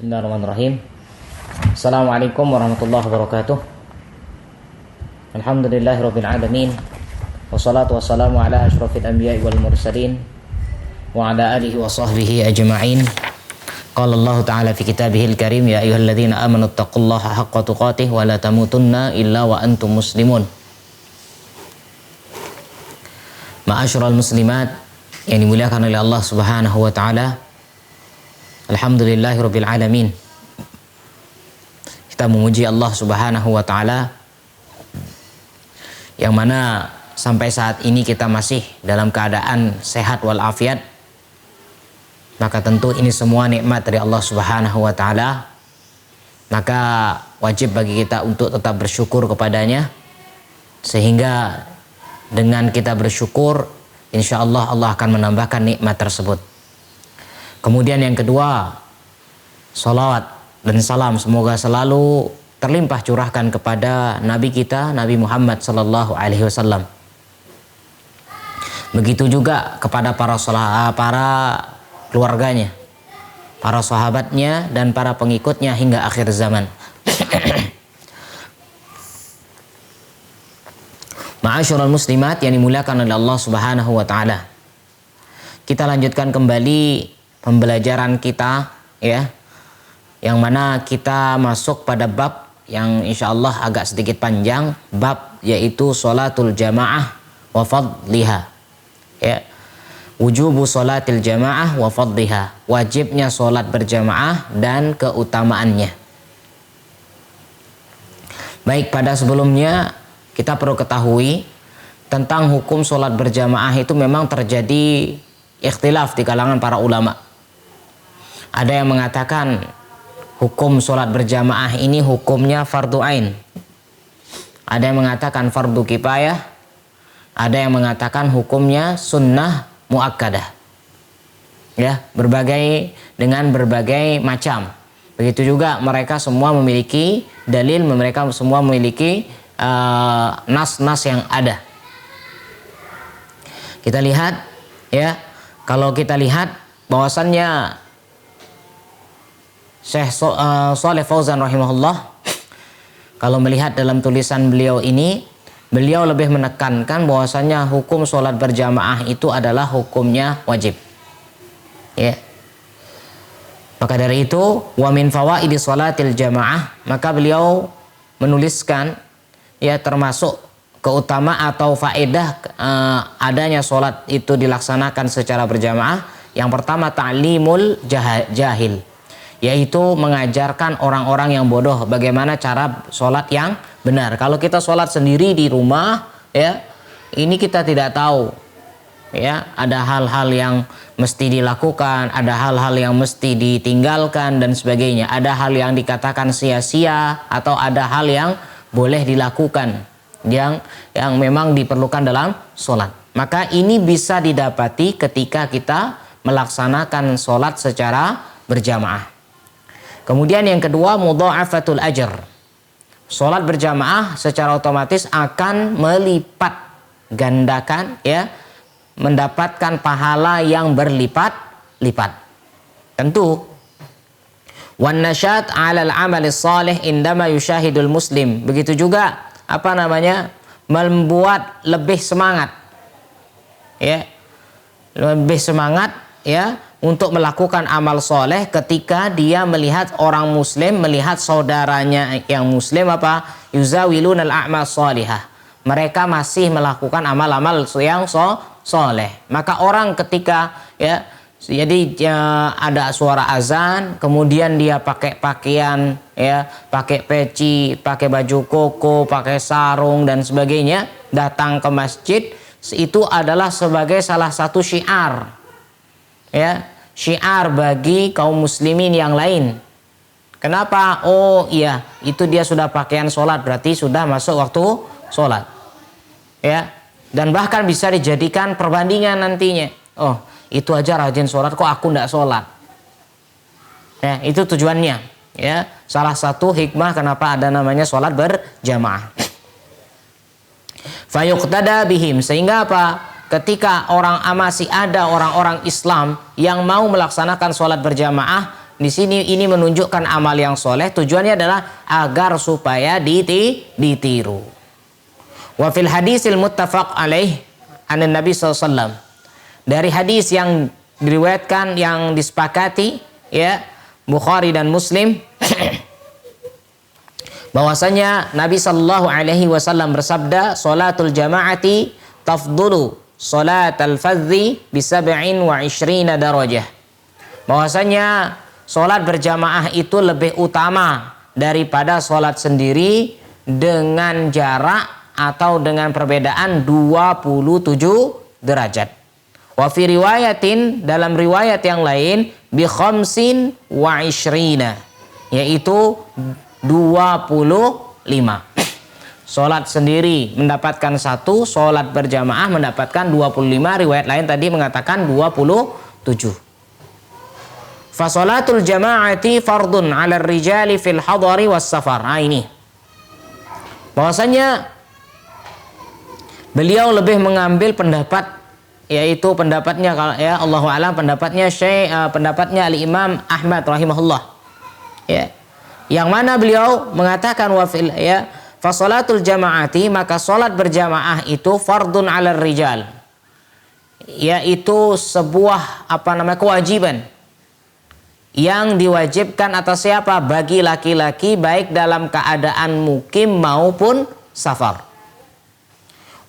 Bismillahirrahmanirrahim. Assalamualaikum warahmatullahi wabarakatuh. Alhamdulillahirabbil alamin. Wassalatu wassalamu ala asyrafil anbiya'i wal mursalin wa ala alihi wa sahbihi ajma'in. Qala Allah Ta'ala fi kitabihil karim, ya ayyuhalladzina amanu taqullaha haqqa tuqatih wa la tamutunna illa wa antum muslimun. Ma'asyiral muslimat yang dimuliakan oleh Allah Subhanahu wa taala. Alhamdulillahirabbil alamin. Kita memuji Allah Subhanahu wa taala yang mana sampai saat ini kita masih dalam keadaan sehat walafiat. Maka tentu ini semua nikmat dari Allah Subhanahu wa taala. Maka wajib bagi kita untuk tetap bersyukur kepadanya, sehingga dengan kita bersyukur insyaallah Allah akan menambahkan nikmat tersebut. Kemudian yang kedua, salawat dan salam semoga selalu terlimpah curahkan kepada Nabi kita, Nabi Muhammad sallallahu alaihi wasallam. Begitu juga kepada para keluarganya, para sahabatnya dan para pengikutnya hingga akhir zaman. Ma'asyiral muslimat yang dimuliakan oleh Allah Subhanahu wa taala. Kita lanjutkan kembali pembelajaran kita, ya, yang mana kita masuk pada bab yang insyaallah agak sedikit panjang, bab yaitu sholatul jamaah wa fadliha, ya, wujubu sholatil jamaah wa fadliha, wajibnya sholat berjamaah dan keutamaannya. Baik, pada sebelumnya kita perlu ketahui tentang hukum sholat berjamaah itu memang terjadi ikhtilaf di kalangan para ulama. Ada yang mengatakan hukum sholat berjamaah ini hukumnya fardu ain. Ada yang mengatakan fardu kifayah. Ada yang mengatakan hukumnya sunnah muakkadah. Ya, dengan berbagai macam. Begitu juga mereka semua memiliki dalil, mereka semua memiliki nas-nas yang ada. Kita lihat, ya, kalau kita lihat bahwasannya Syekh Shalih Fauzan rahimahullah, kalau melihat dalam tulisan beliau ini, beliau lebih menekankan bahwasanya hukum sholat berjamaah itu adalah hukumnya wajib, ya. Maka dari itu, wa min fawaidi sholatil jamaah, maka beliau menuliskan, ya, termasuk keutamaan atau faedah adanya sholat itu dilaksanakan secara berjamaah. Yang pertama, ta'limul jahil, yaitu mengajarkan orang-orang yang bodoh bagaimana cara sholat yang benar. Kalau kita sholat sendiri di rumah, ya, ini kita tidak tahu, ya, ada hal-hal yang mesti dilakukan, ada hal-hal yang mesti ditinggalkan dan sebagainya. Ada hal yang dikatakan sia-sia atau ada hal yang boleh dilakukan yang memang diperlukan dalam sholat. Maka ini bisa didapati ketika kita melaksanakan sholat secara berjamaah. Kemudian yang kedua, mudha'afatul ajr. Sholat berjamaah secara otomatis akan melipat gandakan, ya, mendapatkan pahala yang berlipat-lipat. Tentu wan nasyat 'alal 'amali shalih indama yusyahidul muslim. Begitu juga membuat lebih semangat, ya. Lebih semangat, ya, untuk melakukan amal soleh ketika dia melihat orang muslim, melihat saudaranya yang muslim yuzawilunal a'mal sholihah. Mereka masih melakukan amal-amal yang soleh. Maka orang ketika, ya, jadi ada suara azan, kemudian dia pakai pakaian, ya, pakai peci, pakai baju koko, pakai sarung dan sebagainya, datang ke masjid, itu adalah sebagai salah satu syiar, ya, syiar bagi kaum muslimin yang lain. Kenapa? Oh iya, itu dia sudah pakaian sholat, berarti sudah masuk waktu sholat, ya. Dan bahkan bisa dijadikan perbandingan nantinya. Oh, itu aja rajin sholat, kok aku tidak sholat, ya. Itu tujuannya, ya. Salah satu hikmah kenapa ada namanya sholat berjamaah. Fayuqtada bihim, sehingga apa? Ketika masih ada orang-orang Islam yang mau melaksanakan sholat berjamaah, di sini ini menunjukkan amal yang soleh, tujuannya adalah agar supaya ditiru. Wa fil hadisil muttafaq alaih anan Nabi SAW, dari hadis yang diriwayatkan yang disepakati ya Bukhari dan Muslim bahwasanya Nabi Shallallahu Alaihi Wasallam bersabda, "Salatul jamaati tafdulu salatal fadzi bi 27 darajah." Bahwasanya salat berjamaah itu lebih utama daripada salat sendiri dengan jarak atau dengan perbedaan 27 derajat. Wa fi riwayatin, dalam riwayat yang lain, bi 25, yaitu 25. Sholat sendiri mendapatkan 1, sholat berjamaah mendapatkan 25. Riwayat lain tadi mengatakan 27. Fasolatul jama'ati fardun 'ala rijali fil hadari was safar. Nah ini, bahwasanya beliau lebih mengambil pendapat, yaitu pendapatnya ya Allahu a'lam, pendapatnya Al-Imam Ahmad rahimahullah. Ya. Yang mana beliau mengatakan wafil ya fasolatul jamaati, maka solat berjamaah itu fardun 'alal rijal, yaitu sebuah kewajiban yang diwajibkan atas siapa? Bagi laki-laki, baik dalam keadaan mukim maupun safar.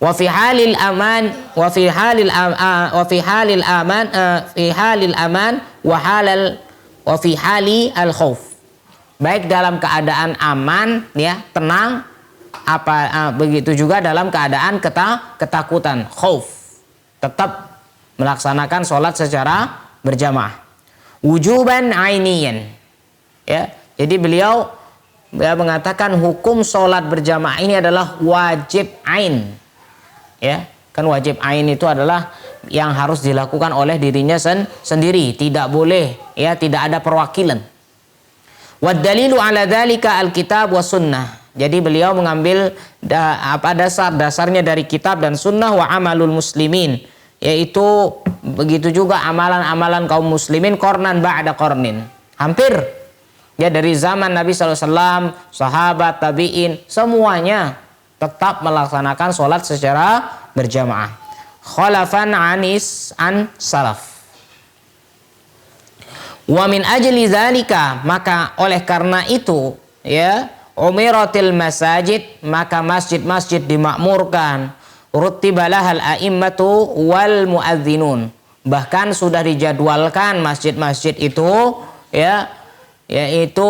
Wa fi halil aman wa fi halil aman wa fi hali al khauf, baik dalam keadaan aman ya tenang, begitu juga dalam keadaan ketakutan khauf, tetap melaksanakan sholat secara berjamaah wujuban ainiyan ya. Jadi beliau mengatakan hukum sholat berjamaah ini adalah wajib ain ya. Kan wajib ain itu adalah yang harus dilakukan oleh dirinya sendiri, tidak boleh ya, tidak ada perwakilan. Wad dalilu ala dzalika alkitab was sunnah. Jadi beliau mengambil dasarnya dari kitab dan sunnah, wa amalul muslimin, yaitu begitu juga amalan-amalan kaum muslimin qarnan ba'da qarnin, hampir ya dari zaman Nabi SAW, sahabat, tabi'in, semuanya tetap melaksanakan sholat secara berjamaah khalafan an salaf. Wa min ajli dzalika, maka oleh karena itu ya umiratil masajid, maka masjid-masjid dimakmurkan, ruttibalahal a'immatu wal muadzinun, bahkan sudah dijadwalkan masjid-masjid itu ya, yaitu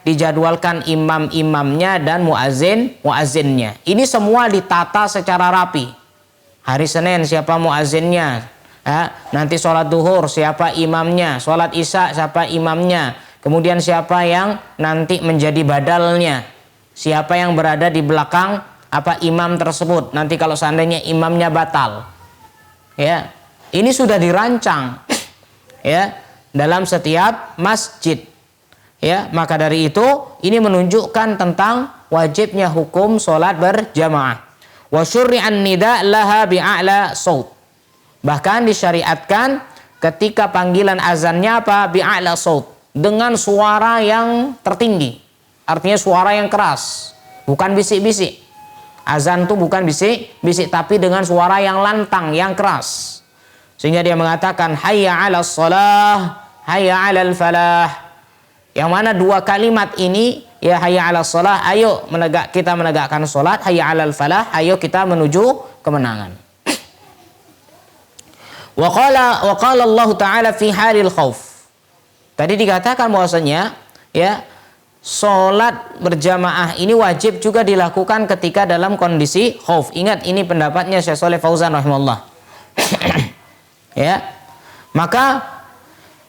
dijadwalkan imam-imamnya dan muazzinnya. Ini semua ditata secara rapi. Hari Senin siapa muazzinnya, nanti sholat duhur siapa imamnya, sholat isya siapa imamnya, kemudian siapa yang nanti menjadi badalnya, siapa yang berada di belakang imam tersebut nanti kalau seandainya imamnya batal ya. Ini sudah dirancang ya dalam setiap masjid ya. Maka dari itu ini menunjukkan tentang wajibnya hukum sholat berjamaah. Wa syurri'an nida laha bi'a'la saut, bahkan disyariatkan ketika panggilan azannya bi'a'la saut, dengan suara yang tertinggi, artinya suara yang keras, bukan bisik-bisik. Azan itu bukan bisik-bisik, tapi dengan suara yang lantang, yang keras, sehingga dia mengatakan hayya 'alas shalah, hayya 'alal falah. Yang mana dua kalimat ini ya, hayya 'alas shalah, ayo kita menegakkan salat, hayya 'alal falah, ayo kita menuju kemenangan. Wa qala Allah Ta'ala fi halil khauf. Tadi dikatakan bahwasanya ya sholat berjamaah ini wajib juga dilakukan ketika dalam kondisi khauf. Ingat, ini pendapatnya Syekh Shalih Fauzan rahimahullah. Ya, maka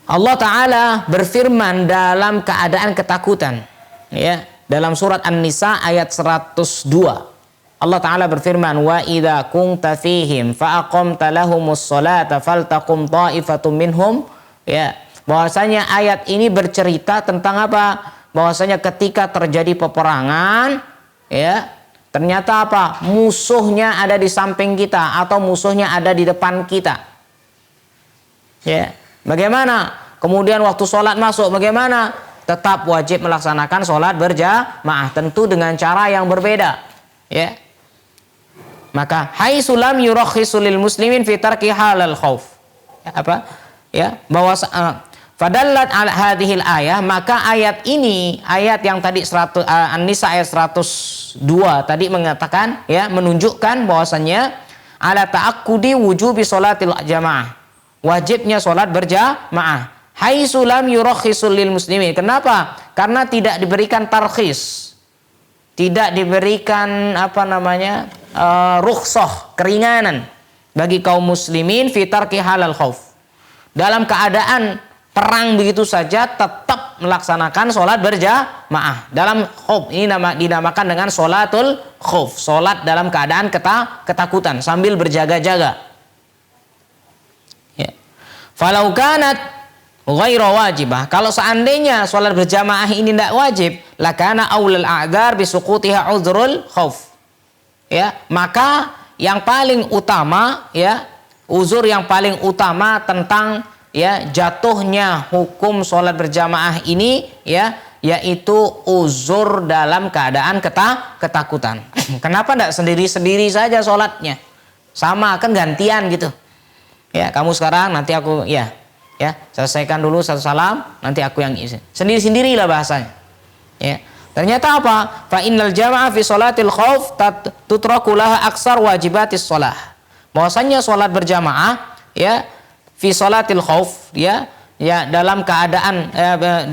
Allah Ta'ala berfirman dalam keadaan ketakutan ya, dalam surat An-Nisa ayat 102. Allah Ta'ala berfirman, wa idza kunta fihim fa aqamta lahumus sholata faltaqum ta'ifatum minhum ya. Bahwasanya ayat ini bercerita tentang bahwasanya ketika terjadi peperangan ya, ternyata musuhnya ada di samping kita atau musuhnya ada di depan kita ya. Bagaimana kemudian waktu sholat masuk bagaimana? Tetap wajib melaksanakan sholat berjamaah, tentu dengan cara yang berbeda. Ya. Maka haitsu lam yurakhisu lil muslimin fi tarki halal khauf. Apa? Ya, bahwa fadallat ala hadhil ayah, maka ayat ini, ayat yang tadi An-Nisa ayat 102 tadi mengatakan, ya, menunjukkan bahwasannya ala ta'akkudi wujubi sholatil jamaah, wajibnya sholat berjamaah. Haitsu lam yurakhisu lil muslimin. Kenapa? Karena tidak diberikan tarkhis, tidak diberikan rukhsah, keringanan bagi kaum muslimin fi tarki halal khauf. Dalam keadaan perang begitu saja tetap melaksanakan sholat berjamaah. Dalam khauf ini dinamakan dengan sholatul khauf, sholat dalam keadaan ketakutan sambil berjaga-jaga. Ya. Falau kanat ghaira wajibah, kalau seandainya sholat berjamaah ini tidak wajib, lakana aulal a'dzar bisuqutiha uzrul khauf. Ya, maka yang paling utama, ya, uzur yang paling utama tentang, ya, jatuhnya hukum sholat berjamaah ini, ya, yaitu uzur dalam keadaan ketakutan. Kenapa tidak sendiri-sendiri saja sholatnya? Sama, kan gantian gitu. Ya, kamu sekarang, nanti aku, ya, selesaikan dulu satu salam, nanti aku yang isi. Sendiri-sendirilah bahasanya. Ya. Ternyata apa? Fa innal jamaah fi sholatil khauf tutraku laha aksar wajibatis sholah. Bahwasanya sholat berjamaah, ya, fi sholatil khauf, ya, dalam keadaan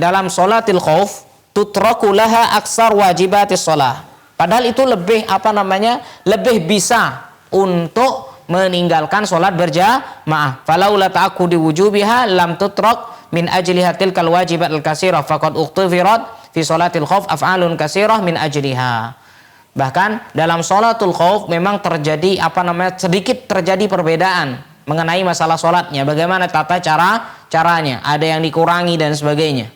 dalam sholatil khauf tutraku laha aksar wajibatis sholah. Padahal itu lebih lebih bisa untuk meninggalkan sholat berjamaah. Falaula ta'akkudi wujubiha lam tutrak min ajliha tilkal wajibat al-katsirah faqad ukhtifirat fi sholatil khauf af'alun katsirah min ajliha. Bahkan dalam sholatul khauf memang terjadi sedikit terjadi perbedaan mengenai masalah sholatnya, bagaimana tata caranya, ada yang dikurangi dan sebagainya.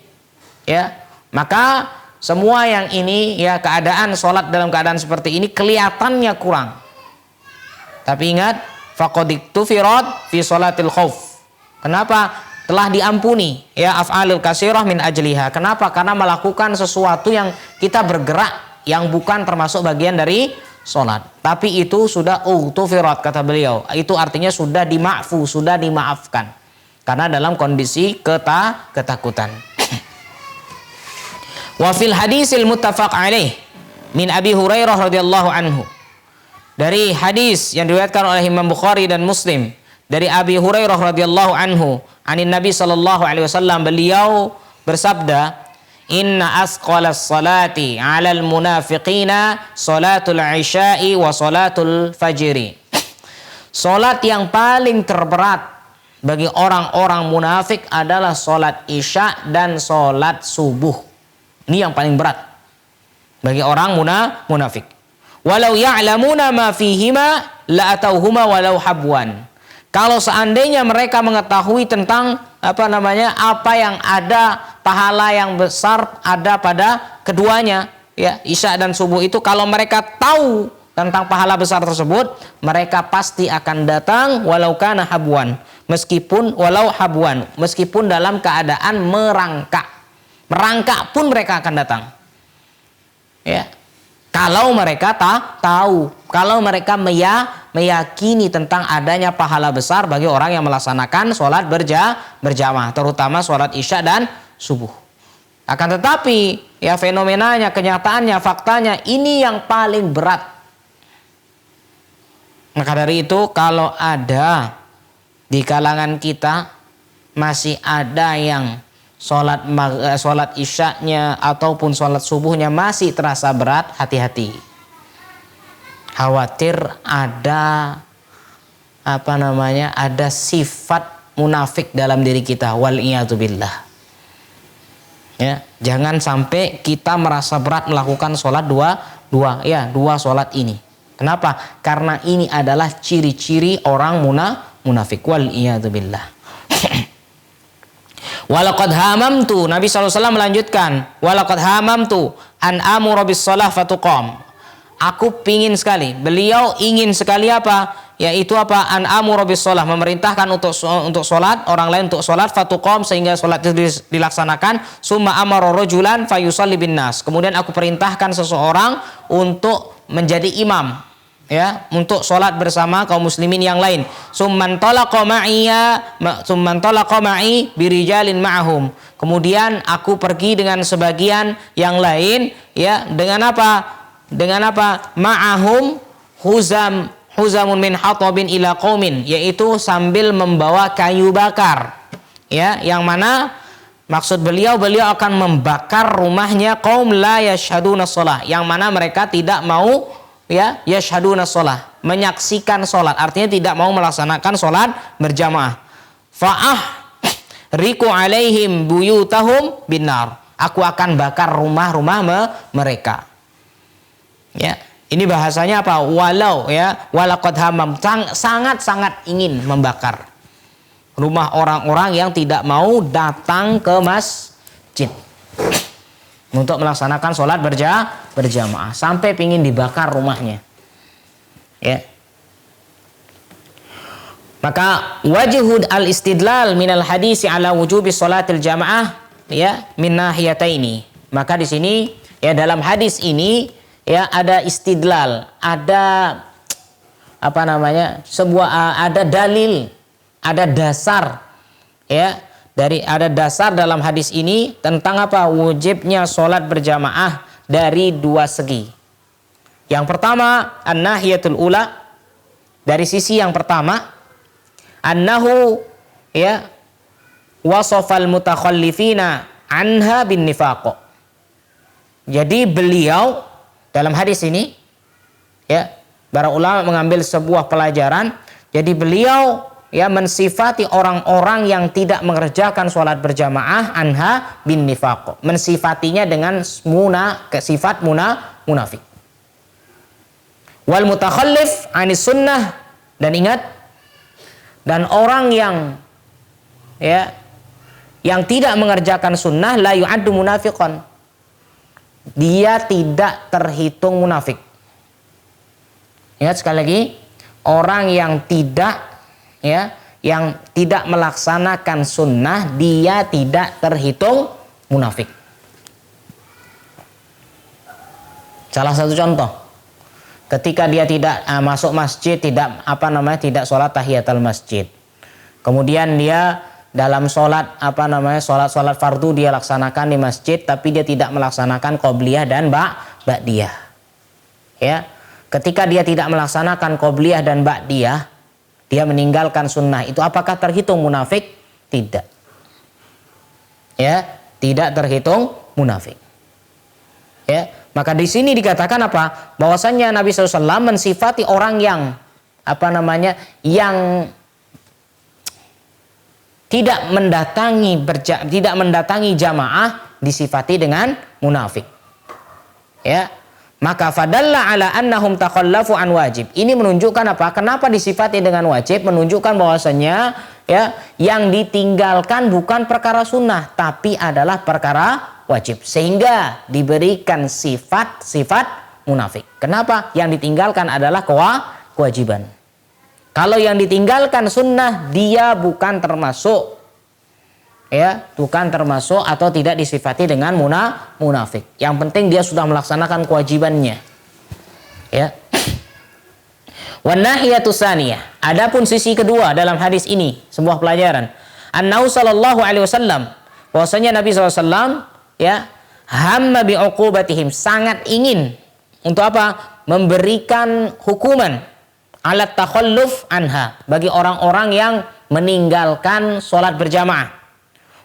Ya, maka semua yang ini, ya, keadaan sholat dalam keadaan seperti ini kelihatannya kurang. Tapi ingat, faqad iktufirat fi sholatil khauf. Kenapa? Telah diampuni, ya, af'alul katsirah min ajliha. Kenapa? Karena melakukan sesuatu yang kita bergerak yang bukan termasuk bagian dari sholat. Tapi itu sudah ughtufirat, kata beliau. Itu artinya sudah dima'fu, sudah dimaafkan. Karena dalam kondisi ketakutan. Wa fil hadisil muttafaq alaih min Abi Hurairah radhiyallahu anhu. Dari hadis yang diriwayatkan oleh Imam Bukhari dan Muslim dari Abi Hurairah radhiyallahu anhu, anin Nabi sallallahu alaihi wasallam, beliau bersabda, inna asqalas salati 'alal munafiqina salatul isya'i wa salatul fajri. Salat yang paling terberat bagi orang-orang munafik adalah salat isya dan salat subuh. Ini yang paling berat bagi orang munafik. Walau ya'lamuna ma fihima la atauhuma walau habwan. Kalau seandainya mereka mengetahui tentang apa yang ada, pahala yang besar ada pada keduanya, ya, isya dan subuh itu, kalau mereka tahu tentang pahala besar tersebut, mereka pasti akan datang walau kana habwan, meskipun dalam keadaan merangkak pun mereka akan datang. Ya. Kalau mereka tahu, kalau mereka meyakini tentang adanya pahala besar bagi orang yang melaksanakan sholat berjamaah, terutama sholat isya dan subuh. Akan tetapi, ya, fenomenanya, kenyataannya, faktanya, ini yang paling berat. Maka dari itu, kalau ada di kalangan kita masih ada yang sholat isyaknya ataupun sholat subuhnya masih terasa berat, hati-hati. Khawatir ada ada sifat munafik dalam diri kita, wal iyadzubillah. Ya, jangan sampai kita merasa berat melakukan sholat dua sholat ini. Kenapa? Karena ini adalah ciri-ciri orang munafik, wal iyadzubillah. Walaqad hamamtu, Nabi SAW melanjutkan, walaqad hamamtu an amura bis shalah fatuqam. Aku ingin sekali, beliau ingin sekali apa? Yaitu apa? An amuru bis shalah, memerintahkan untuk salat, orang lain untuk salat, fatuqam, sehingga salat itu dilaksanakan, summa amara rajulan fayusalli bin nas. Kemudian aku perintahkan seseorang untuk menjadi imam, ya, untuk salat bersama kaum muslimin yang lain. Summan talaqa ma'i birijalin ma'ahum. Kemudian aku pergi dengan sebagian yang lain, ya, dengan apa? Dengan apa? Ma'ahum huzamun min hatabin ila qaumin, yaitu sambil membawa kayu bakar, ya, yang mana maksud beliau akan membakar rumahnya kaum la yashhaduna shalah, yang mana mereka tidak mau, ya, yashhaduna shalah, menyaksikan salat, artinya tidak mau melaksanakan salat berjamaah. Fa'ah riku alaihim buyutahum binar, aku akan bakar rumah-rumah mereka, ya. Ini bahasanya apa? Walau, ya, walaqad hamam, sangat-sangat ingin membakar rumah orang-orang yang tidak mau datang ke masjid untuk melaksanakan sholat berjamaah, sampai ingin dibakar rumahnya, ya. Maka wajhud al-istidlal minal hadisi ala wujubi sholatil jamaah, ya, min nahiyataini. Maka di sini, ya, dalam hadis ini, ya, ada istidlal, ada apa namanya, ada dalil, ada dasar, ya, ada dasar dalam hadis ini tentang apa? Wajibnya sholat berjamaah dari dua segi. Yang pertama, an-nahiyatul ula, dari sisi yang pertama, annahu, ya, wasafal mutakhallifina anha bin nifaq. Jadi beliau dalam hadis ini, ya, para ulama mengambil sebuah pelajaran. Jadi beliau, ya, mensifati orang-orang yang tidak mengerjakan sholat berjamaah anha bin nifaq, mensifatinya dengan sifat munafik. Wal mutakhallif anis sunnah, dan ingat, dan orang yang, ya, yang tidak mengerjakan sunnah, la yu'addu munafiqan, dia tidak terhitung munafik. Ingat sekali lagi, orang yang tidak, ya, yang tidak melaksanakan sunnah, dia tidak terhitung munafik. Salah satu contoh, ketika dia tidak masuk masjid, tidak sholat tahiyatul masjid, kemudian dia dalam sholat sholat fardu dia laksanakan di masjid, tapi dia tidak melaksanakan qobliyah dan ba'diyah, ya. Ketika dia tidak melaksanakan qobliyah dan ba'diyah, dia meninggalkan sunnah, itu apakah terhitung munafik? Tidak, ya, tidak terhitung munafik, ya. Maka di sini dikatakan apa? Bahwasanya Nabi SAW mensifati orang yang yang tidak mendatangi jamaah disifati dengan munafik, ya. Maka fadalla ala annahum takhallafu an wajib. Ini menunjukkan apa? Kenapa disifati dengan wajib? Menunjukkan bahwasanya, ya, yang ditinggalkan bukan perkara sunnah, tapi adalah perkara wajib, sehingga diberikan sifat munafik. Kenapa? Yang ditinggalkan adalah kewajiban. Kalau yang ditinggalkan sunnah, dia bukan termasuk, ya, bukan termasuk atau tidak disifati dengan munafik. Yang penting dia sudah melaksanakan kewajibannya, ya. Wan nahiyatu tsaniyah, adapun sisi kedua dalam hadis ini, sebuah pelajaran. Annahu sallallahu alaihi wasallam, bahwasanya Nabi SAW, ya, hamma bi uqubatihim, sangat ingin untuk apa? Memberikan hukuman alat takhalluf anha, bagi orang-orang yang meninggalkan sholat berjamaah.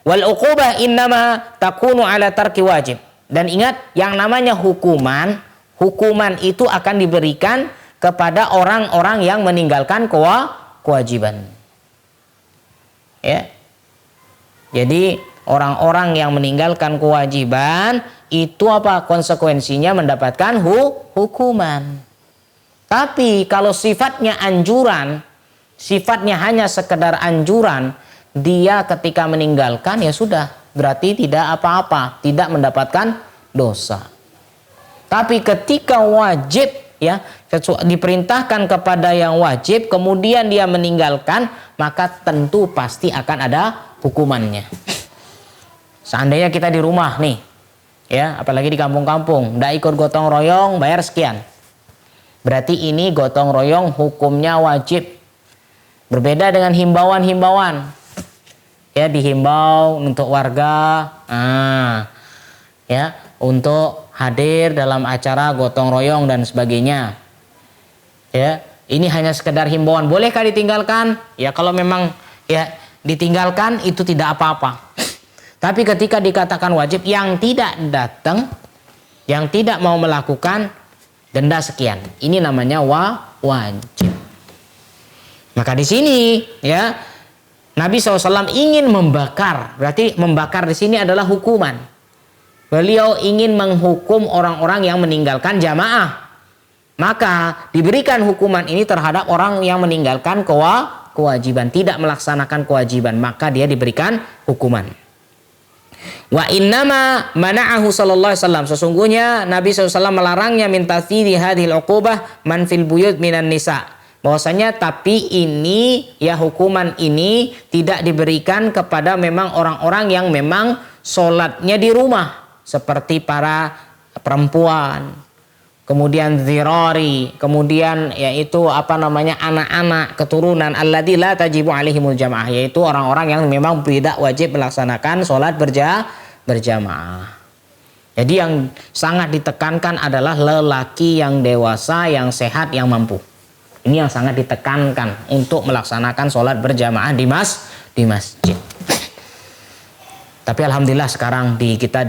Wal uqubah innama takunu ala tarki wajib. Dan ingat, yang namanya hukuman itu akan diberikan kepada orang-orang yang meninggalkan kewajiban, ya. Jadi orang-orang yang meninggalkan kewajiban itu apa? Konsekuensinya mendapatkan hukuman. Tapi kalau sifatnya anjuran, sifatnya hanya sekedar anjuran, dia ketika meninggalkan, ya sudah, berarti tidak apa-apa, tidak mendapatkan dosa. Tapi ketika wajib ya, diperintahkan kepada yang wajib kemudian dia meninggalkan, maka tentu pasti akan ada hukumannya. Seandainya kita di rumah nih, ya, apalagi di kampung-kampung, ndak ikut gotong royong bayar sekian, berarti ini gotong royong hukumnya wajib. Berbeda dengan himbauan-himbauan, ya, dihimbau untuk warga, ya, untuk hadir dalam acara gotong royong dan sebagainya. Ya, ini hanya sekedar himbauan. Bolehkah ditinggalkan? Ya, kalau memang ya ditinggalkan itu tidak apa-apa. Tapi ketika dikatakan wajib, yang tidak datang, yang tidak mau melakukan, denda sekian. Ini namanya wajib. Maka di sini ya Nabi SAW ingin membakar. Berarti membakar di sini adalah hukuman. Beliau ingin menghukum orang-orang yang meninggalkan jamaah. Maka diberikan hukuman ini terhadap orang yang meninggalkan kewajiban, tidak melaksanakan kewajiban, maka dia diberikan hukuman. Wa innama mana'ahu sallallahu alaihi wasallam, sesungguhnya Nabi SAW melarangnya min tathiri hadhil uqubah man fil buyut minan nisa. Bahwasanya tapi ini ya hukuman ini tidak diberikan kepada memang orang-orang yang memang sholatnya di rumah, seperti para perempuan, kemudian dzirari, kemudian yaitu anak-anak keturunan alladzi la tajibu alaihimul jamaah, yaitu orang-orang yang memang tidak wajib melaksanakan sholat berjamaah. Jadi yang sangat ditekankan adalah lelaki yang dewasa, yang sehat, yang mampu. Ini yang sangat ditekankan untuk melaksanakan sholat berjamaah di masjid. Tapi alhamdulillah sekarang kita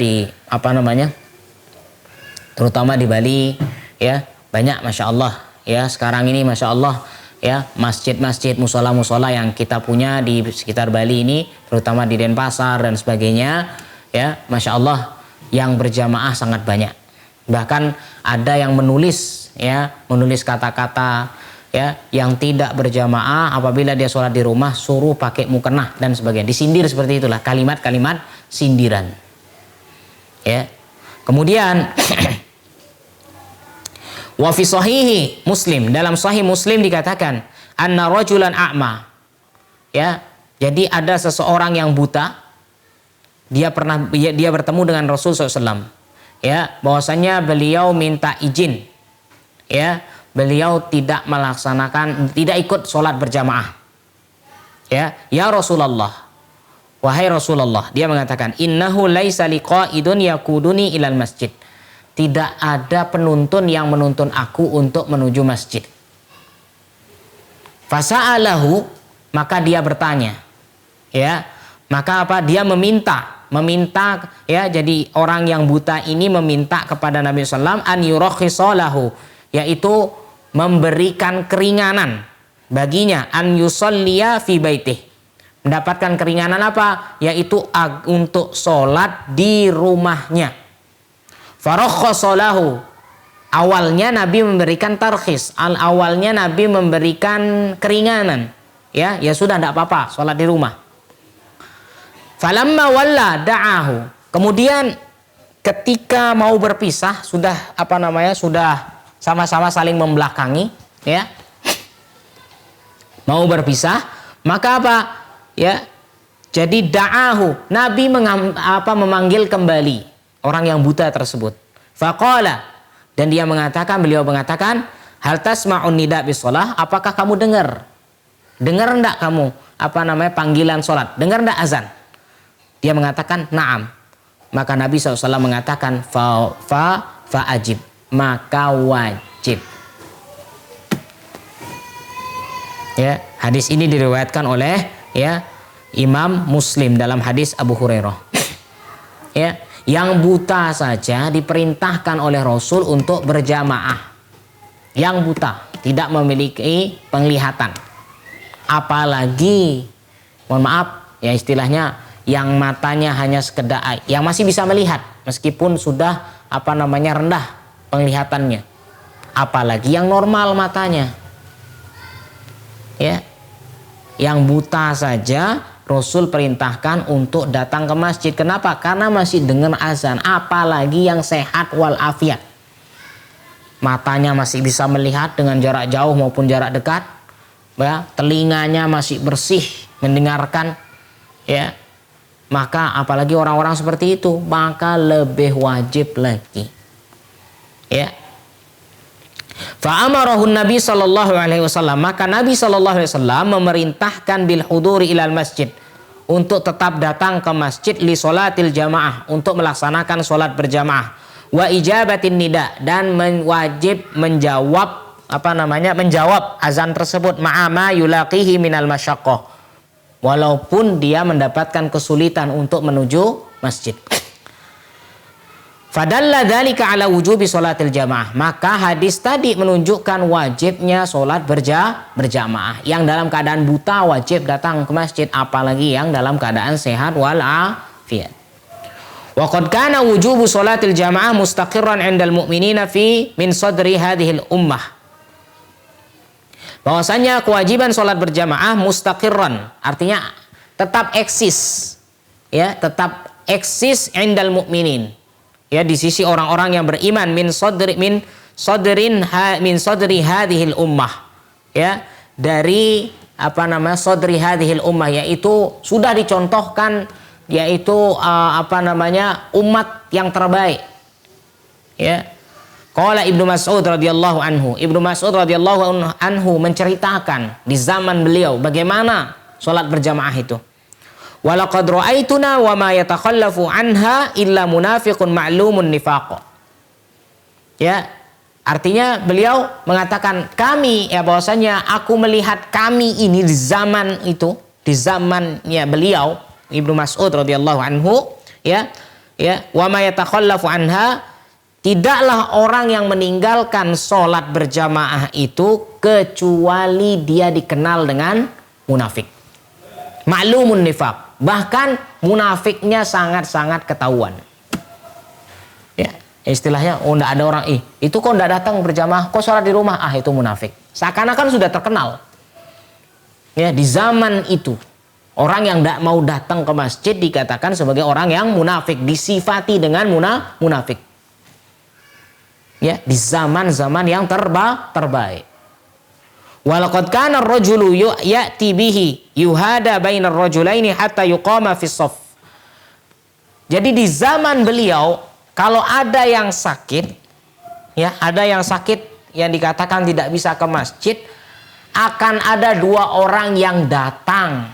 terutama di Bali ya banyak, masya Allah ya, sekarang ini masya Allah ya, masjid-masjid, musola-musola yang kita punya di sekitar Bali ini, terutama di Denpasar dan sebagainya ya, masya Allah yang berjamaah sangat banyak. Bahkan ada yang menulis kata-kata ya yang tidak berjamaah, apabila dia sholat di rumah suruh pakai mukena dan sebagainya, disindir seperti itulah, kalimat-kalimat sindiran ya. Kemudian wa fi sahihi Muslim, dalam sahih Muslim dikatakan anna rajulan a'ma, ya, jadi ada seseorang yang buta, dia bertemu dengan Rasul SAW ya, bahwasanya beliau minta izin ya, beliau tidak ikut sholat berjamaah ya Rasulullah, wahai Rasulullah, dia mengatakan innahu laisa liqaidun yakuduni ilal masjid, tidak ada penuntun yang menuntun aku untuk menuju masjid. Fasa'alahu, maka dia bertanya ya, maka dia meminta ya, jadi orang yang buta ini meminta kepada Nabi SAW an yurakhisalahu, yaitu memberikan keringanan baginya, an yusalliya fi baitih, mendapatkan keringanan apa? Yaitu untuk sholat di rumahnya. Farakhasalahu, awalnya Nabi memberikan tarkhis, awalnya Nabi memberikan keringanan ya sudah tidak apa-apa sholat di rumah. Falamma walla da'ahu, kemudian ketika mau berpisah, sudah sudah sama-sama saling membelakangi ya, mau berpisah, maka ya, jadi da'ahu, Nabi memanggil kembali orang yang buta tersebut. Faqala, dan beliau mengatakan hal tasma'un nida bis shalah, apakah kamu dengar enggak kamu panggilan sholat, dengar enggak azan? Dia mengatakan na'am. Maka Nabi SAW mengatakan fa'ajib, maka wajib. Ya, hadis ini diriwayatkan oleh ya Imam Muslim dalam hadis Abu Hurairah. Ya, yang buta saja diperintahkan oleh Rasul untuk berjamaah. Yang buta, tidak memiliki penglihatan. Apalagi, mohon maaf ya istilahnya, yang matanya hanya sekedar, yang masih bisa melihat meskipun sudah rendah penglihatannya. Apalagi yang normal matanya. Ya. Yang buta saja Rasul perintahkan untuk datang ke masjid. Kenapa? Karena masih dengar azan. Apalagi yang sehat walafiat. matanya masih bisa melihat dengan jarak jauh maupun jarak dekat, ya, telinganya masih bersih mendengarkan, ya, maka apalagi orang-orang seperti itu, maka lebih wajib lagi, ya. Fa'amarahun Nabi sallallahu alaihi wasallam, maka Nabi sallallahu alaihi wasallam memerintahkan bil huduri ilal masjid, untuk tetap datang ke masjid, li sholatil jamaah, untuk melaksanakan sholat berjamaah, wa ijabatin nida, dan wajib menjawab menjawab azan tersebut, ma'ama yulaqihi minal masyaqqah, walaupun dia mendapatkan kesulitan untuk menuju masjid. Fadalla dzalika ala wujubi sholatil jamaah, maka hadis tadi menunjukkan wajibnya sholat berjamaah. Yang dalam keadaan buta wajib datang ke masjid, apalagi yang dalam keadaan sehat wal afiat. Wa qad kana wujubu sholatil jamaah mustaqirran 'indal mu'minina fi min sadri hadhil ummah. Bahwasanya kewajiban sholat berjamaah mustaqirran, artinya tetap eksis, ya, tetap eksis 'indal mu'minin, ya, di sisi orang-orang yang beriman, min sadri hadhil ummah, ya, dari sadri hadhil ummah, yaitu sudah dicontohkan, yaitu umat yang terbaik, ya. Qala Ibnu Mas'ud radhiyallahu anhu, Ibnu Mas'ud radhiyallahu anhu menceritakan di zaman beliau bagaimana sholat berjamaah itu. Walaqad ra'aituna wa ma yatakhallafu anha illa munafiqun ma'lumun nifaq. Ya, artinya beliau mengatakan kami, ya, bahwasanya aku melihat kami ini di zaman itu, di zamannya beliau Ibnu Mas'ud radhiyallahu anhu, ya, wa ma yatakhallafu anha, tidaklah orang yang meninggalkan sholat berjamaah itu kecuali dia dikenal dengan munafik. Ma'lumun nifaq, bahkan munafiknya sangat-sangat ketahuan. Ya, istilahnya, oh, enggak ada orang, itu kok enggak datang berjamaah, kok sholat di rumah, itu munafik. Seakan-akan sudah terkenal. Ya, di zaman itu, orang yang enggak mau datang ke masjid dikatakan sebagai orang yang munafik, disifati dengan munafik. Ya, di zaman-zaman yang terbaik. Walaqad kana ar-rajulu ya'ti bihi yuhada bainar rajulaini hatta yuqama fis shaff. Jadi di zaman beliau, kalau ada yang sakit, ya, ada yang sakit yang dikatakan tidak bisa ke masjid, akan ada dua orang yang datang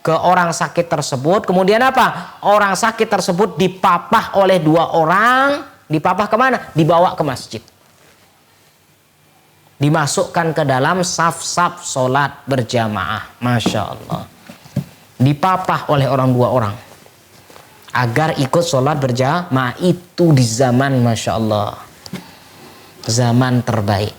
ke orang sakit tersebut. Kemudian apa? Orang sakit tersebut dipapah oleh dua orang. Dipapah kemana? Dibawa ke masjid. Dimasukkan ke dalam saf-saf sholat berjamaah. Masya Allah. Dipapah oleh dua orang. Agar ikut sholat berjamaah. Itu di zaman, Masya Allah, zaman terbaik.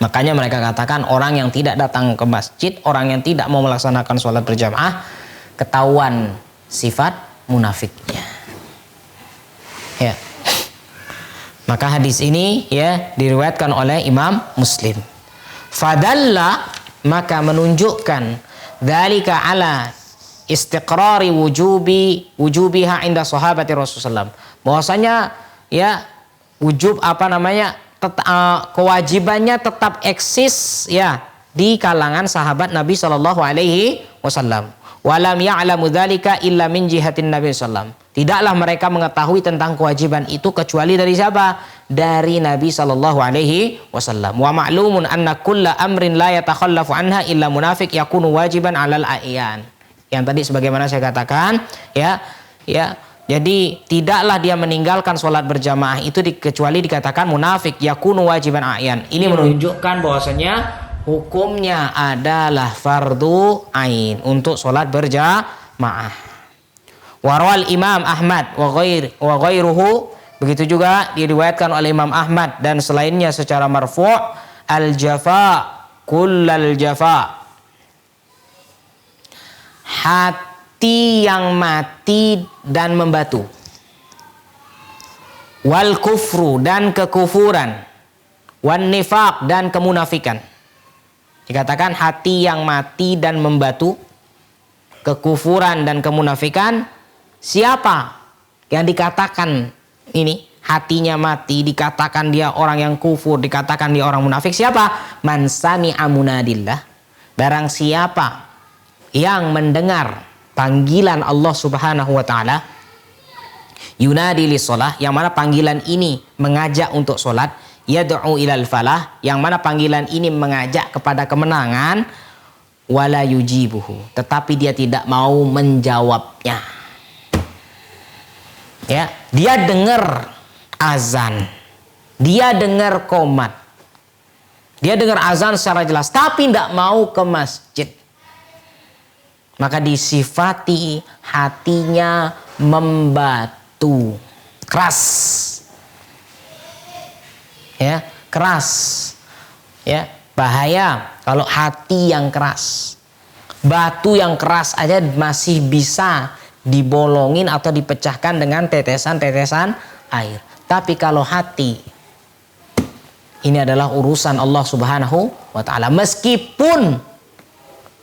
Makanya mereka katakan orang yang tidak datang ke masjid, orang yang tidak mau melaksanakan sholat berjamaah, ketahuan sifat munafiknya. Ya. Maka hadis ini, ya, diriwayatkan oleh Imam Muslim. Fadalla, maka menunjukkan dzalika ala istiqrari wujubiha inda sahabati Rasulullah. Bahwasanya, ya, wujub kewajibannya tetap eksis, ya, di kalangan sahabat Nabi Shallallahu alaihi wasallam. Walam ya'lamu dzalika illa min jihatin Nabi sallallahu. Tidaklah mereka mengetahui tentang kewajiban itu kecuali dari siapa? Dari Nabi sallallahu alaihi wasallam. Wa ma'lumun anna kulla amrin la yatakhallafu anha illa munafiq yakunu wajiban 'alal a'yan. Yang tadi sebagaimana saya katakan, ya. Jadi tidaklah dia meninggalkan sholat berjamaah itu kecuali dikatakan munafik, yakunu wajiban a'yan. Ini menunjukkan bahwasanya hukumnya adalah fardu ain untuk sholat berjamaah. Warwal Imam Ahmad wa ghairuhu, begitu juga diriwayatkan oleh Imam Ahmad dan selainnya secara marfu', al-jafa kullal jafa, hati yang mati dan membatu, wal kufru dan kekufuran, wan nifaq dan kemunafikan. Dikatakan hati yang mati dan membatu, kekufuran dan kemunafikan. Siapa yang dikatakan ini hatinya mati, dikatakan dia orang yang kufur, dikatakan dia orang munafik. Siapa? Man sami'a munadillah. Barang siapa yang mendengar panggilan Allah Subhanahu wa taala, yunadi lis shalah, yang mana panggilan ini mengajak untuk salat, yad'u ilal falah, yang mana panggilan ini mengajak kepada kemenangan, wala yujibuhu, tetapi dia tidak mau menjawabnya. Ya, dia dengar azan, dia dengar qomat, dia dengar azan secara jelas, tapi tidak mau ke masjid. Maka disifati hatinya membatu, keras. Ya, keras. Ya, bahaya kalau hati yang keras. Batu yang keras aja masih bisa dibolongin atau dipecahkan dengan tetesan-tetesan air. Tapi kalau hati, ini adalah urusan Allah Subhanahu wa taala. Meskipun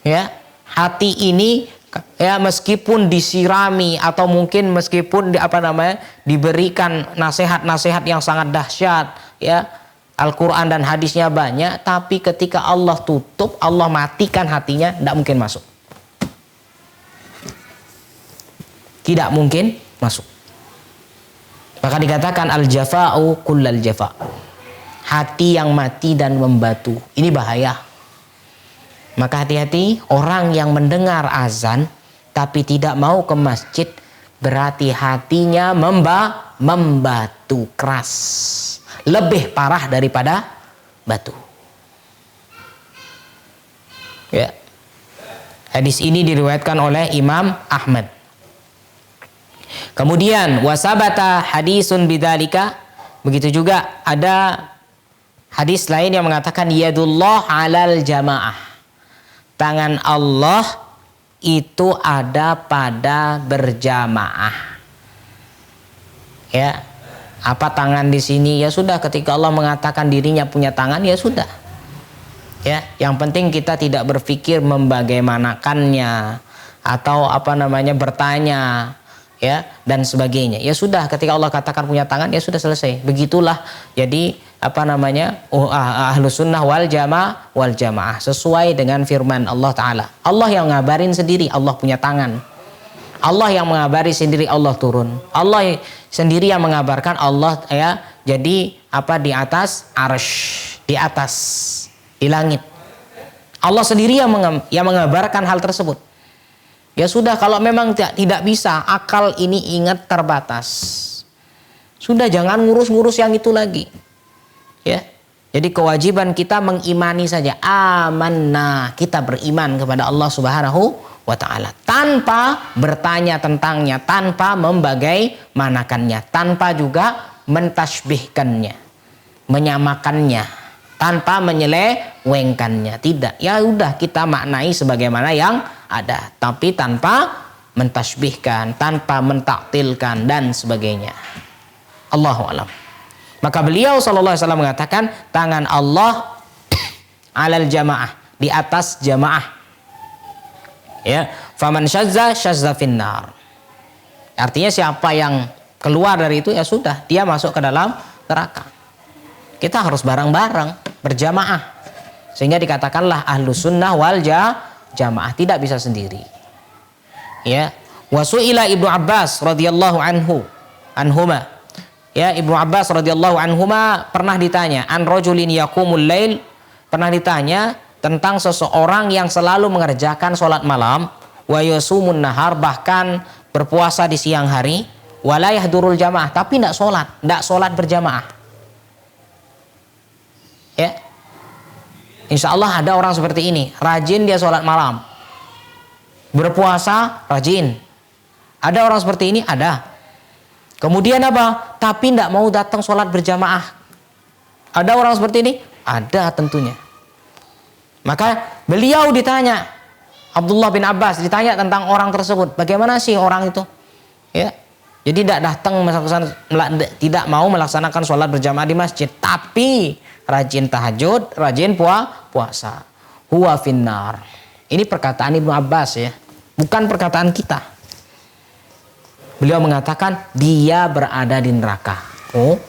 ya, hati ini ya meskipun disirami atau mungkin meskipun diberikan nasihat-nasihat yang sangat dahsyat, ya, Al-Quran dan hadisnya banyak, tapi ketika Allah tutup, Allah matikan hatinya, tidak mungkin masuk. Tidak mungkin masuk. Maka dikatakan al-jafa'u kullal jafa'. Hati yang mati dan membatu. Ini bahaya. Maka hati-hati, orang yang mendengar azan tapi tidak mau ke masjid, berarti hatinya membatu keras. Lebih parah daripada batu. Ya. Hadis ini diriwayatkan oleh Imam Ahmad. Kemudian wasabata hadisun bidzalika, begitu juga ada hadis lain yang mengatakan yadullah alal jamaah. Tangan Allah itu ada pada berjamaah. Ya. Apa tangan di sini? Ya sudah, ketika Allah mengatakan dirinya punya tangan, ya sudah. Ya, yang penting kita tidak berpikir membagaimanakannya atau bertanya, ya, dan sebagainya. Ya sudah, ketika Allah katakan punya tangan, ya sudah selesai. Begitulah. Jadi ahlus sunnah wal jamaah sesuai dengan firman Allah Ta'ala. Allah yang ngabarin sendiri Allah punya tangan. Allah yang mengabari sendiri Allah turun. Allah sendiri yang mengabarkan Allah ya jadi di atas arsy, di atas, di langit. Allah sendiri yang mengabarkan hal tersebut. Ya sudah, kalau memang tidak bisa, akal ini ingat terbatas. Sudah, jangan ngurus-ngurus yang itu lagi. Ya. Jadi kewajiban kita mengimani saja. Amanna, kita beriman kepada Allah Subhanahu wa ta'ala. Tanpa bertanya tentangnya, tanpa membagaimanakannya, tanpa juga mentasbihkannya, menyamakannya, tanpa menyelewengkannya. Tidak. Ya udah, kita maknai sebagaimana yang ada, tapi tanpa mentasbihkan, tanpa mentaktilkan dan sebagainya. Allahu a'lam. Maka beliau sallallahu alaihi wasallam mengatakan tangan Allah alal jamaah, di atas jamaah. Ya, faman syazza finnar. Artinya siapa yang keluar dari itu, ya sudah, dia masuk ke dalam neraka. Kita harus bareng-bareng, berjamaah. Sehingga dikatakanlah ahlus sunnah wal jamaah, tidak bisa sendiri. Ya, wasuila Ibnu Abbas radhiyallahu anhuma. Ya, Ibnu Abbas radhiyallahu anhuma pernah ditanya, an rajulin yaqumul lail, pernah ditanya tentang seseorang yang selalu mengerjakan sholat malam, wa yasumun nahar, bahkan berpuasa di siang hari, wala yahdurul jamaah, tapi tidak sholat berjamaah. Ya, insya Allah ada orang seperti ini, rajin dia sholat malam, berpuasa rajin. Ada orang seperti ini, ada. Kemudian apa? Tapi tidak mau datang sholat berjamaah. Ada orang seperti ini? Ada tentunya. Maka beliau ditanya, Abdullah bin Abbas ditanya tentang orang tersebut. Bagaimana sih orang itu? Ya, jadi tidak mau melaksanakan sholat berjamaah di masjid, tapi rajin tahajud, rajin puasa. Huwa finnar. Ini perkataan Ibnu Abbas, ya, bukan perkataan kita. Beliau mengatakan dia berada di neraka. Oh,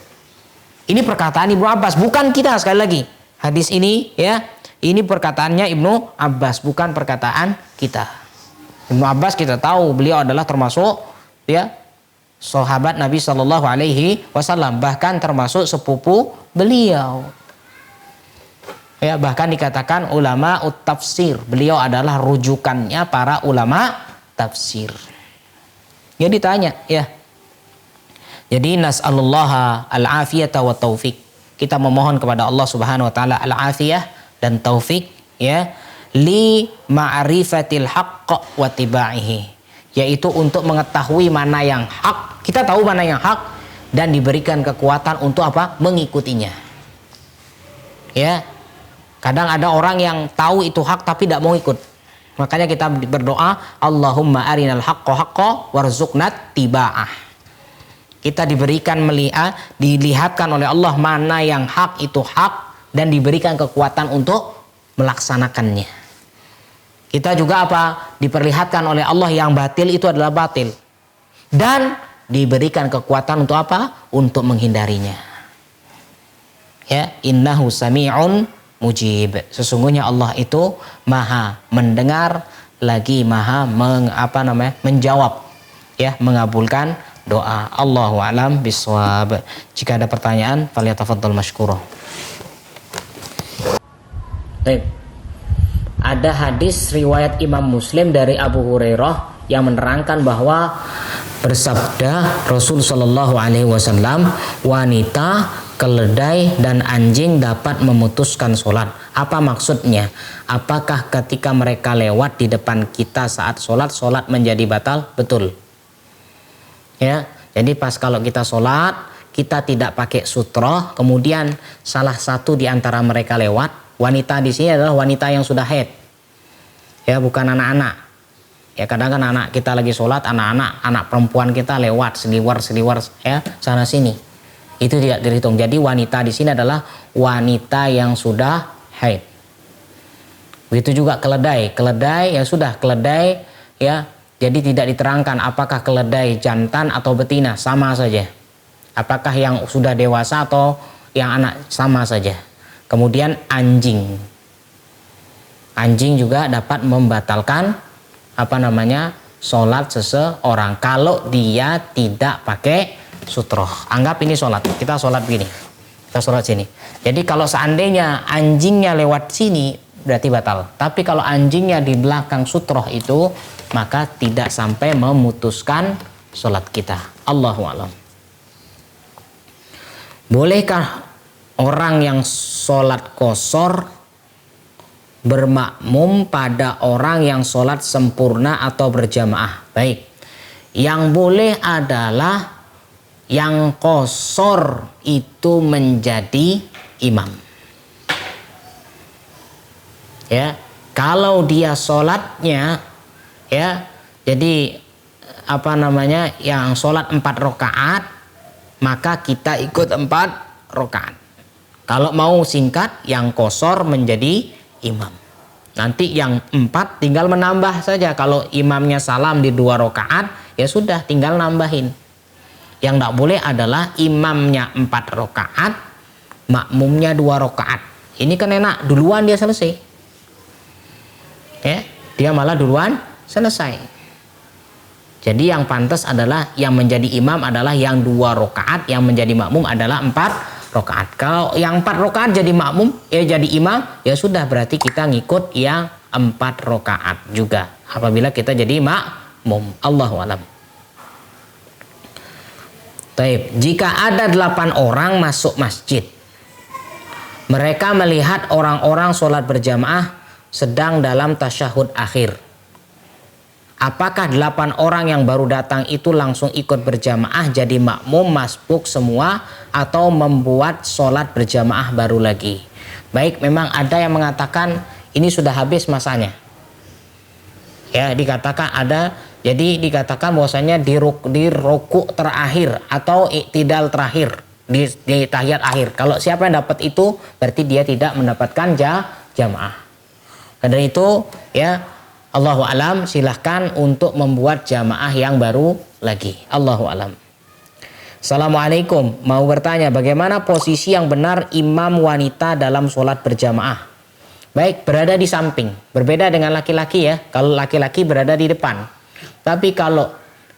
ini perkataan Ibnu Abbas, bukan kita. Sekali lagi, hadis ini ya, ini perkataannya Ibnu Abbas, bukan perkataan kita. Ibnu Abbas kita tahu beliau adalah termasuk ya sahabat Nabi Shallallahu Alaihi Wasallam, bahkan termasuk sepupu beliau. Ya, bahkan dikatakan ulama tafsir. Beliau adalah rujukannya para ulama tafsir. Ya ditanya ya. Jadi nas'alullaha al-afiyata wa taufik. Kita memohon kepada Allah Subhanahu wa taala al-afiyah dan taufik ya, li ma'rifatil haqq wa tibaihi, yaitu untuk mengetahui mana yang hak. Kita tahu mana yang hak dan diberikan kekuatan untuk apa? Mengikutinya. Ya. Kadang ada orang yang tahu itu hak tapi tidak mau ikut. Makanya kita berdoa, Allahumma arinal haqqo haqqo warzuqnat tiba'ah. Kita diberikan dilihatkan oleh Allah mana yang hak itu hak dan diberikan kekuatan untuk melaksanakannya. Kita juga apa? Diperlihatkan oleh Allah yang batil itu adalah batil. Dan diberikan kekuatan untuk apa? Untuk menghindarinya. Ya, innahu sami'un mujib. Sesungguhnya Allah itu maha mendengar lagi maha menjawab, ya, mengabulkan doa. Allahu a'lam bishawab. Jika ada pertanyaan, falyatafaddal mashkura. Baik. Ada hadis riwayat Imam Muslim dari Abu Hurairah yang menerangkan bahwa bersabda Rasul Shallallahu Alaihi Wasallam, wanita, keledai dan anjing dapat memutuskan sholat. Apa maksudnya? Apakah ketika mereka lewat di depan kita saat sholat, sholat menjadi batal? Betul. Ya, jadi pas kalau kita sholat, kita tidak pakai sutroh, kemudian salah satu di antara mereka lewat. Wanita di sini adalah wanita yang sudah haid, ya, bukan anak-anak. Ya, kadang kan anak kita lagi sholat, anak perempuan kita lewat seliwar ya sana sini, itu tidak dihitung. Jadi wanita di sini adalah wanita yang sudah haid. Begitu juga keledai yang sudah keledai, ya. Jadi tidak diterangkan apakah keledai jantan atau betina, sama saja. Apakah yang sudah dewasa atau yang anak, sama saja. Kemudian anjing juga dapat membatalkan sholat seseorang kalau dia tidak pakai sutroh. Anggap ini sholat, kita sholat begini, kita sholat sini. Jadi kalau seandainya anjingnya lewat sini berarti batal. Tapi kalau anjingnya di belakang sutroh itu, maka tidak sampai memutuskan sholat kita. Allahu a'lam. Bolehkah orang yang sholat qashar bermakmum pada orang yang sholat sempurna atau berjamaah? Baik, yang boleh adalah yang qashar itu menjadi imam. Ya, kalau dia sholatnya, ya, jadi yang sholat 4 rakaat, maka kita ikut 4 rakaat. Kalau mau singkat, yang qashar menjadi imam. Nanti yang 4 tinggal menambah saja. Kalau imamnya salam di 2 rakaat, ya sudah tinggal nambahin. Yang tidak boleh adalah imamnya 4 rakaat, makmumnya 2 rakaat. Ini kan enak, duluan dia selesai. Ya, dia malah duluan selesai. Jadi yang pantas adalah yang menjadi imam adalah yang 2 rakaat, yang menjadi makmum adalah 4 rakaat. Kalau yang 4 rakaat jadi makmum, ya jadi imam, ya sudah berarti kita ngikut yang 4 rakaat juga. Apabila kita jadi makmum. Allahu a'lam. Taib. Jika ada 8 orang masuk masjid, mereka melihat orang-orang sholat berjamaah sedang dalam tasyahud akhir. Apakah 8 orang yang baru datang itu langsung ikut berjamaah jadi makmum masbuk semua atau membuat sholat berjamaah baru lagi? Baik, memang ada yang mengatakan ini sudah habis masanya. Ya, dikatakan ada, jadi dikatakan bahwasanya di ruku terakhir atau iktidal terakhir, di tahiyat akhir. Kalau siapa yang dapat itu berarti dia tidak mendapatkan jamaah. Karena itu, ya, Allahu a'lam, silahkan untuk membuat jamaah yang baru lagi. Allahu a'lam. Assalamualaikum, mau bertanya bagaimana posisi yang benar imam wanita dalam sholat berjamaah? Baik, berada di samping. Berbeda dengan laki-laki ya. Kalau laki-laki berada di depan. Tapi kalau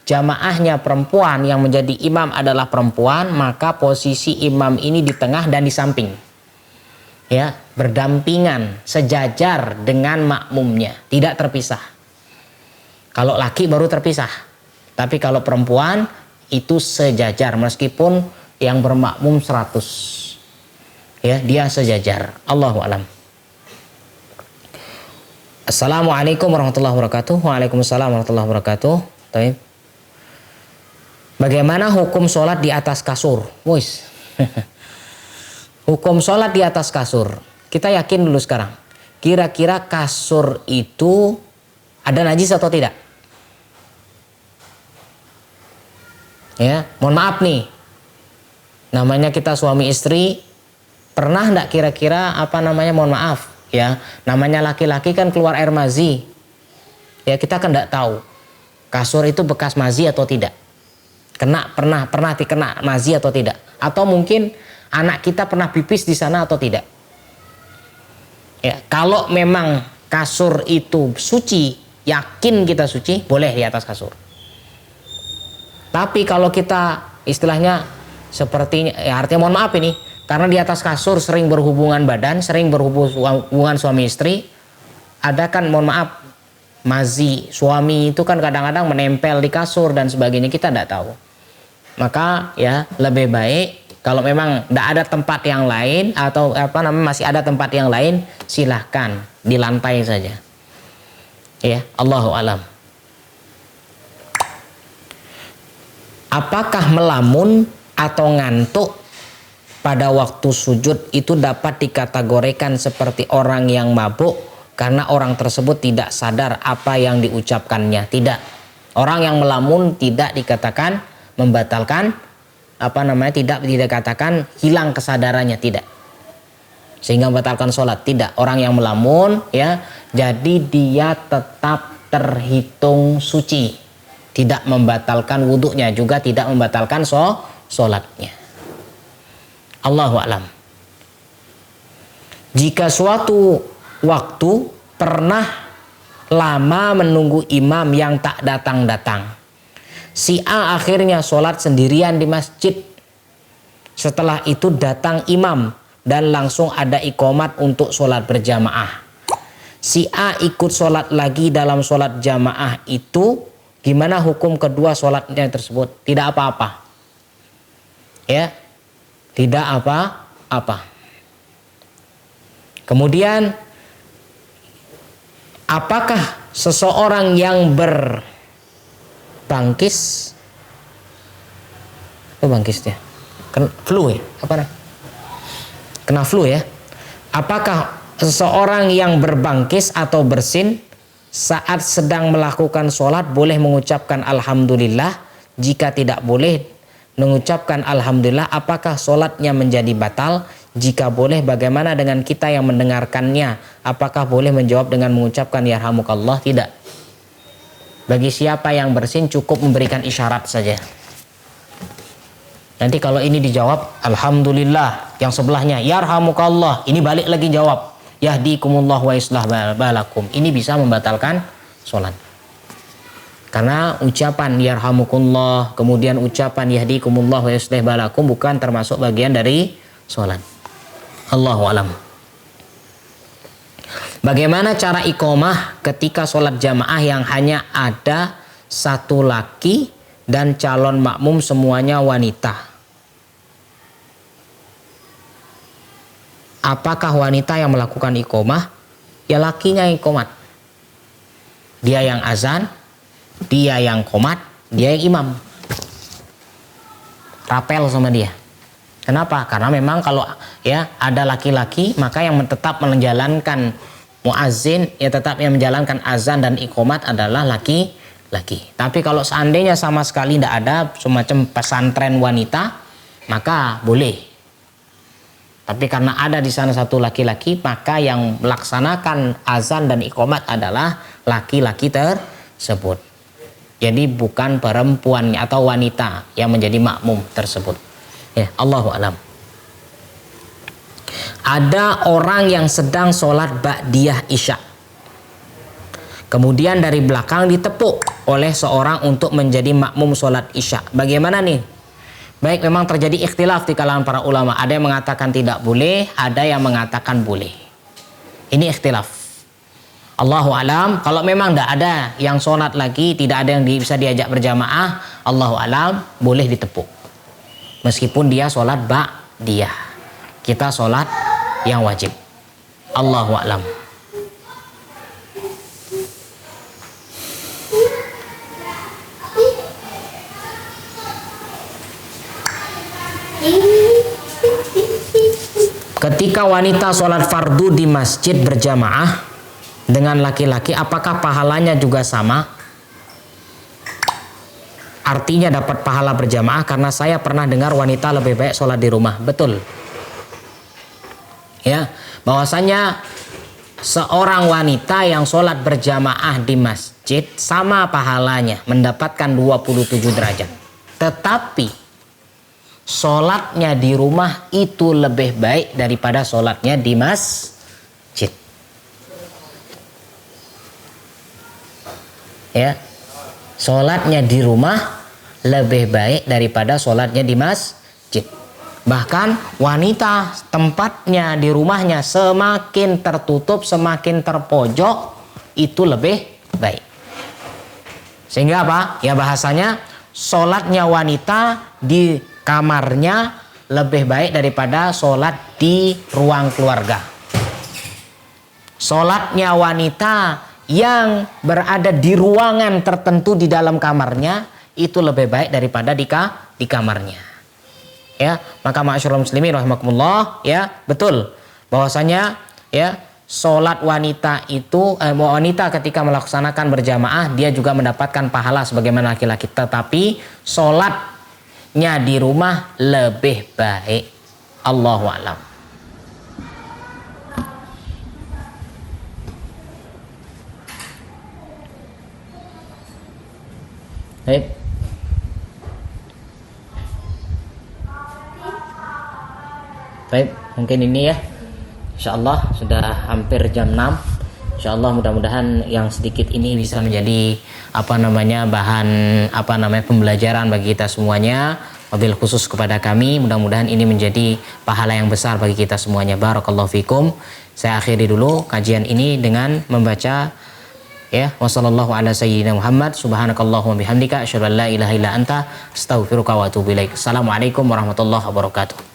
jamaahnya perempuan yang menjadi imam adalah perempuan, maka posisi imam ini di tengah dan di samping. Ya, berdampingan, sejajar dengan makmumnya, tidak terpisah. Kalau laki baru terpisah. Tapi kalau perempuan itu sejajar meskipun yang bermakmum 100. Ya, dia sejajar. Allahu a'lam. Assalamualaikum warahmatullahi wabarakatuh. Waalaikumsalam warahmatullahi wabarakatuh. Baik. Bagaimana hukum sholat di atas kasur? Wis. Hukum sholat di atas kasur. Kita yakin dulu sekarang. Kira-kira kasur itu ada najis atau tidak? Ya, mohon maaf nih. Namanya kita suami istri, pernah enggak kira-kira mohon maaf ya, namanya laki-laki kan keluar air mazi. Ya, kita kan enggak tahu kasur itu bekas mazi atau tidak. Pernah dikena mazi atau tidak? Atau mungkin anak kita pernah pipis di sana atau tidak? Ya, kalau memang kasur itu suci, yakin kita suci, boleh di atas kasur. Tapi kalau kita istilahnya sepertinya, ya artinya mohon maaf ini, karena di atas kasur sering berhubungan badan, sering berhubungan suami istri, ada kan mohon maaf, mazi suami itu kan kadang-kadang menempel di kasur dan sebagainya, kita tidak tahu. Maka ya lebih baik kalau memang tidak ada tempat yang lain atau masih ada tempat yang lain, silahkan di lantai saja. Ya, Allahu a'lam. Apakah melamun atau ngantuk pada waktu sujud itu dapat dikategorikan seperti orang yang mabuk karena orang tersebut tidak sadar apa yang diucapkannya? Tidak. Orang yang melamun tidak dikatakan membatalkan tidak dikatakan hilang kesadarannya, tidak. Sehingga membatalkan sholat, tidak. Orang yang melamun ya, jadi dia tetap terhitung suci. Tidak membatalkan wudhunya, juga tidak membatalkan sholatnya. Allahu a'lam. Jika suatu waktu pernah lama menunggu imam yang tak datang-datang, si A akhirnya sholat sendirian di masjid. Setelah itu datang imam dan langsung ada iqomat untuk sholat berjamaah. Si A ikut sholat lagi dalam sholat jamaah itu, gimana hukum kedua sholatnya tersebut? Tidak apa-apa. Ya, tidak apa-apa. Kemudian, apakah seseorang yang berbangkis, dia? Flu ya? Kena flu ya? Apakah seseorang yang berbangkis atau bersin saat sedang melakukan sholat boleh mengucapkan alhamdulillah? Jika tidak boleh mengucapkan alhamdulillah, apakah sholatnya menjadi batal? Jika boleh, bagaimana dengan kita yang mendengarkannya? Apakah boleh menjawab dengan mengucapkan yarhamukallah? Tidak. Bagi siapa yang bersin cukup memberikan isyarat saja. Nanti kalau ini dijawab alhamdulillah, yang sebelahnya yarhamukallah, ini balik lagi jawab yahdikumullah wa islah balakum, ini bisa membatalkan sholat. Karena ucapan yarhamukullah kemudian ucapan yahdikumullah wa islah balakum bukan termasuk bagian dari sholat. Allahu a'lam. Bagaimana cara iqomah ketika sholat jamaah yang hanya ada satu laki dan calon makmum semuanya wanita? Apakah wanita yang melakukan iqomah? Ya, lakinya yang qomat. Dia yang azan, dia yang qomat, dia yang imam. Rapel sama dia. Kenapa? Karena memang kalau ya ada laki-laki, maka yang tetap menjalankan muazzin, ya tetap yang menjalankan azan dan iqomat adalah laki-laki. Tapi kalau seandainya sama sekali tidak ada semacam pesantren wanita, maka boleh. Tapi karena ada di sana satu laki-laki, maka yang melaksanakan azan dan iqomat adalah laki-laki tersebut. Jadi bukan perempuan atau wanita yang menjadi makmum tersebut. Ya, Allahu a'lam. Ada orang yang sedang sholat ba'diyah isya. Kemudian dari belakang ditepuk oleh seorang untuk menjadi makmum sholat isya. Bagaimana nih? Baik, memang terjadi ikhtilaf di kalangan para ulama. Ada yang mengatakan tidak boleh, ada yang mengatakan boleh. Ini ikhtilaf. Allahu alam, kalau memang tidak ada yang sholat lagi, tidak ada yang bisa diajak berjamaah, Allahu alam, boleh ditepuk. Meskipun dia sholat ba'diyah. Kita sholat yang wajib. Allahu alam. Ketika wanita sholat fardu di masjid berjamaah dengan laki-laki, apakah pahalanya juga sama? Artinya dapat pahala berjamaah, karena saya pernah dengar wanita lebih baik sholat di rumah. Betul. Ya, bahwasanya seorang wanita yang sholat berjamaah di masjid sama pahalanya, mendapatkan 27 derajat. Tetapi sholatnya di rumah itu lebih baik daripada sholatnya di masjid. Ya, sholatnya di rumah lebih baik daripada sholatnya di masjid. Bahkan wanita tempatnya di rumahnya semakin tertutup, semakin terpojok, itu lebih baik. Sehingga apa? Ya, bahasanya sholatnya wanita di kamarnya lebih baik daripada sholat di ruang keluarga. Sholatnya wanita yang berada di ruangan tertentu di dalam kamarnya itu lebih baik daripada di kamarnya. Ya, maka ma'asyiral muslimin rahimakumullah, ya, betul bahwasanya ya sholat wanita itu wanita ketika melaksanakan berjamaah dia juga mendapatkan pahala sebagaimana laki-laki, tetapi sholatnya di rumah lebih baik. Allahu a'lam. Baik. Baik, mungkin ini ya. Insyaallah sudah hampir jam 6. Insyaallah mudah-mudahan yang sedikit ini bisa menjadi bahan pembelajaran bagi kita semuanya. Wabil khusus kepada kami, mudah-mudahan ini menjadi pahala yang besar bagi kita semuanya. Barakallahu fikum. Saya akhiri dulu kajian ini dengan membaca ya, wassallallahu ala sayyidina Muhammad, subhanakallahumma bihamdika asyhadu an la ilaha illa anta astaghfiruka wa atubu ilaik. Assalamualaikum warahmatullahi wabarakatuh.